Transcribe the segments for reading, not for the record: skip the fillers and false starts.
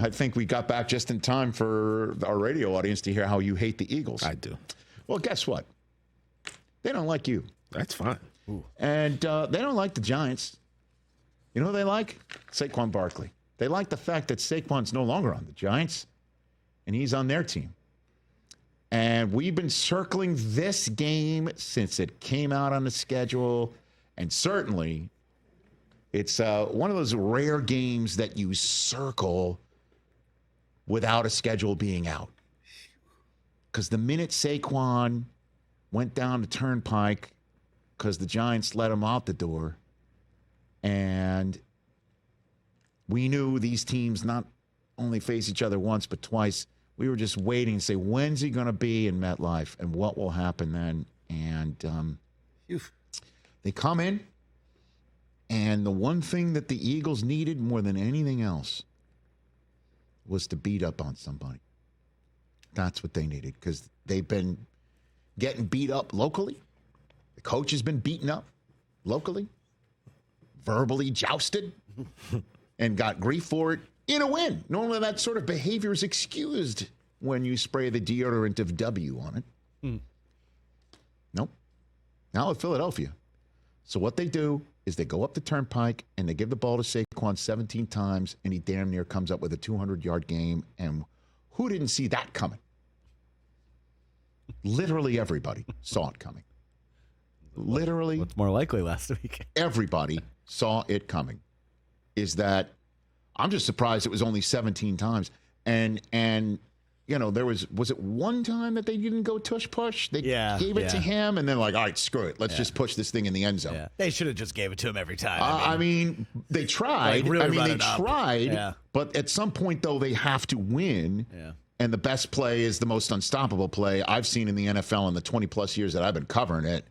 I think we got back just in time for our radio audience to hear how you hate the Eagles. I do. Well, guess what? They don't like you. That's fine. Ooh. And they don't like the Giants. You know who they like? Saquon Barkley. They like the fact that Saquon's no longer on the Giants, and he's on their team. And we've been circling this game since it came out on the schedule, and certainly it's one of those rare games that you circle without a schedule being out. Because the minute Saquon went down the turnpike, because the Giants let him out the door, and we knew these teams not only face each other once, but twice. We were just waiting to say, when's he going to be in MetLife, and what will happen then? And they come in, and the one thing that the Eagles needed more than anything else was to beat up on somebody. That's what they needed, because they've been getting beat up locally. The coach has been beaten up locally, verbally jousted, and got grief for it in a win. Normally that sort of behavior is excused when you spray the deodorant of W on it. Nope. Now with Philadelphia. So what they do is they go up the turnpike and they give the ball to Saquon 17 times, and he damn near comes up with a 200-yard game. And who didn't see that coming? Literally everybody saw it coming. Literally. What's more likely last week? Everybody saw it coming. Is that I'm just surprised it was only 17 times. And you know, there was it one time that they didn't go tush push? They gave it to him, and then like, all right, screw it. Let's just push this thing in the end zone. Yeah. They should have just gave it to him every time. I mean, they tried. Like really they tried. But at some point, though, they have to win. Yeah. And the best play is the most unstoppable play I've seen in the NFL in the 20-plus years that I've been covering it.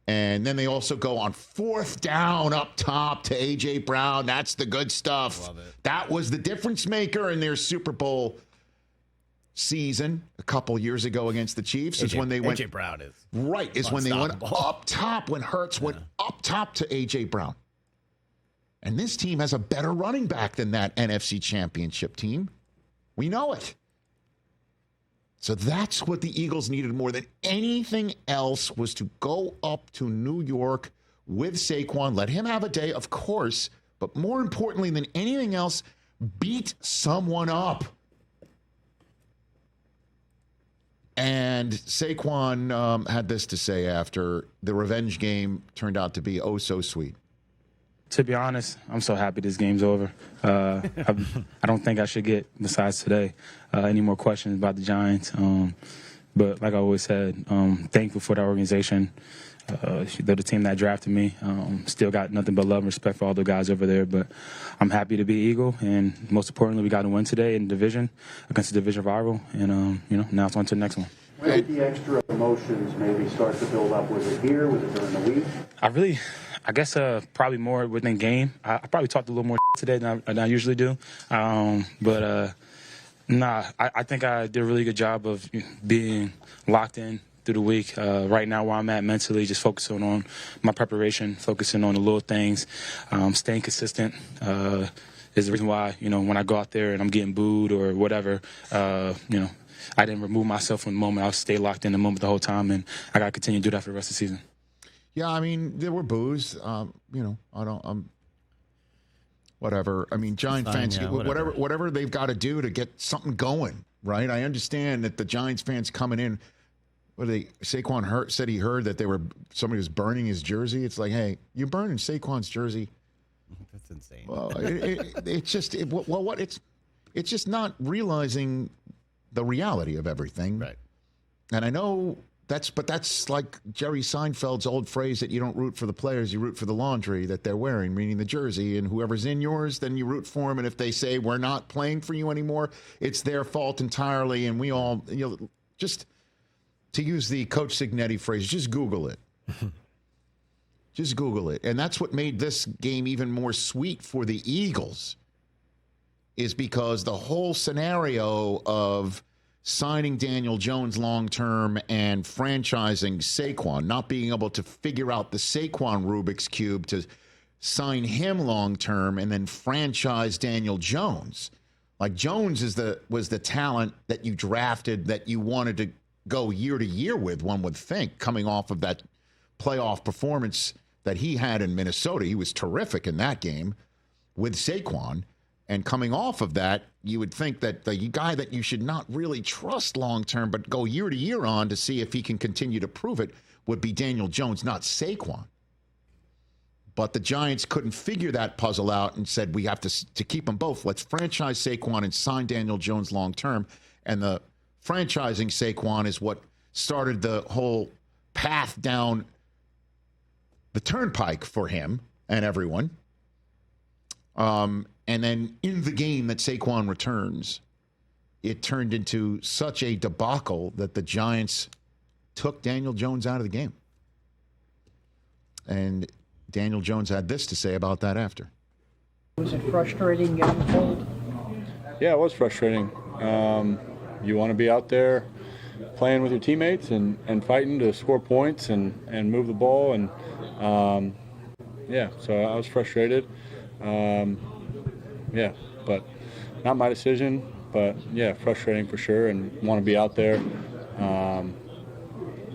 And then they also go on 4th down up top to A.J. Brown. That's the good stuff. Love it. That was the difference maker in their Super Bowl season a couple years ago against the Chiefs. Is when they went. A.J. Brown is. Right, is when they went up top, when Hurts went up top to A.J. Brown. And this team has a better running back than that NFC Championship team. We know it. So that's what the Eagles needed more than anything else, was to go up to New York with Saquon, let him have a day, of course, but more importantly than anything else, beat someone up. And Saquon had this to say after the revenge game turned out to be oh so sweet. To be honest, I'm so happy this game's over. I don't think I should get, besides today, any more questions about the Giants. But like I always said, thankful for the organization. They're the team that drafted me. Still got nothing but love and respect for all the guys over there. But I'm happy to be Eagle, and most importantly, we got to win today in the division against the division rival. And now it's on to the next one. When did the extra emotions maybe start to build up? Was it here? Was it during the week? I guess probably more within game. I probably talked a little more today than I usually do. I think I did a really good job of being locked in through the week. Right now where I'm at mentally, just focusing on my preparation, focusing on the little things, staying consistent is the reason why, when I go out there and I'm getting booed or whatever, I didn't remove myself from the moment. I'll stay locked in the moment the whole time, and I got to continue to do that for the rest of the season. Yeah, I mean, there were boos. Whatever. I mean, Giant fans, whatever they've got to do to get something going, right? I understand that the Giants fans coming in, Saquon said he heard that somebody was burning his jersey. It's like, hey, you're burning Saquon's jersey. That's insane. Well, it's just not realizing the reality of everything. Right. And I know that's like Jerry Seinfeld's old phrase that you don't root for the players, you root for the laundry that they're wearing, meaning the jersey. And whoever's in yours, then you root for them. And if they say we're not playing for you anymore, it's their fault entirely. And we all, just to use the Coach Signetti phrase, just Google it. Just Google it. And that's what made this game even more sweet for the Eagles, is because the whole scenario of signing Daniel Jones long-term and franchising Saquon, not being able to figure out the Saquon Rubik's Cube to sign him long-term and then franchise Daniel Jones, Like Jones was the talent that you drafted that you wanted to go year to year with, one would think, coming off of that playoff performance that he had in Minnesota. He was terrific in that game with Saquon. And coming off of that, you would think that the guy that you should not really trust long-term but go year to year on to see if he can continue to prove it would be Daniel Jones, not Saquon. But the Giants couldn't figure that puzzle out and said, we have to keep them both. Let's franchise Saquon and sign Daniel Jones long-term. And the franchising Saquon is what started the whole path down the turnpike for him and everyone. And then in the game that Saquon returns, it turned into such a debacle that the Giants took Daniel Jones out of the game. And Daniel Jones had this to say about that after. Was it frustrating getting pulled? Yeah, it was frustrating. You want to be out there playing with your teammates and fighting to score points and move the ball. And, so I was frustrated. But not my decision. But, frustrating for sure, and want to be out there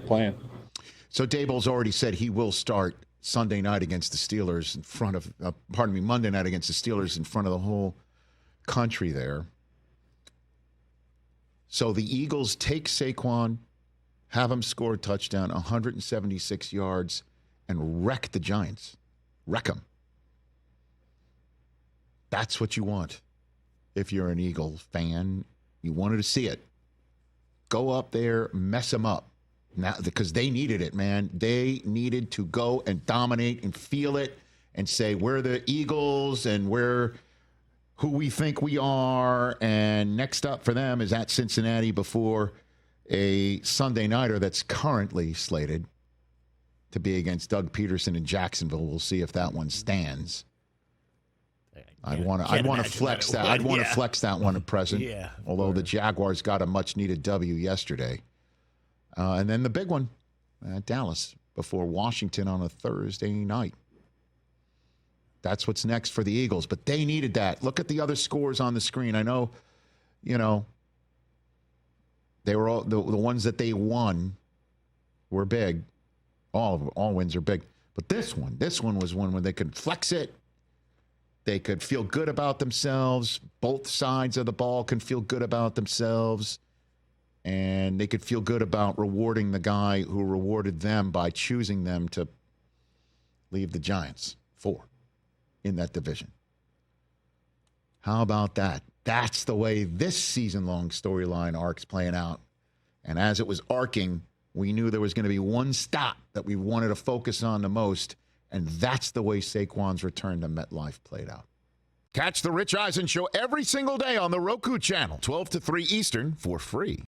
playing. So Daboll's already said he will start Sunday night against the Steelers in front of, Monday night against the Steelers in front of the whole country there. So the Eagles take Saquon, have him score a touchdown, 176 yards, and wreck the Giants. Wreck them. That's what you want. If you're an Eagles fan, you wanted to see it. Go up there, mess them up. Now, because they needed it, man. They needed to go and dominate and feel it and say, we're the Eagles and we're who we think we are. And next up for them is at Cincinnati before a Sunday nighter that's currently slated to be against Doug Peterson in Jacksonville. We'll see if that one stands. I'd want to flex that. I'd want to flex that one at present. Yeah. Although the Jaguars got a much needed W yesterday. And then the big one, Dallas, before Washington on a Thursday night. That's what's next for the Eagles. But they needed that. Look at the other scores on the screen. I know, they were all the ones that they won were big. All wins are big. But this one was one where they could flex it. They could feel good about themselves. Both sides of the ball can feel good about themselves. And they could feel good about rewarding the guy who rewarded them by choosing them to leave the Giants 4 in that division. How about that? That's the way this season-long storyline arc's playing out. And as it was arcing, we knew there was going to be one stop that we wanted to focus on the most, and that's the way Saquon's return to MetLife played out. Catch the Rich Eisen Show every single day on the Roku Channel, 12 to 3 Eastern, for free.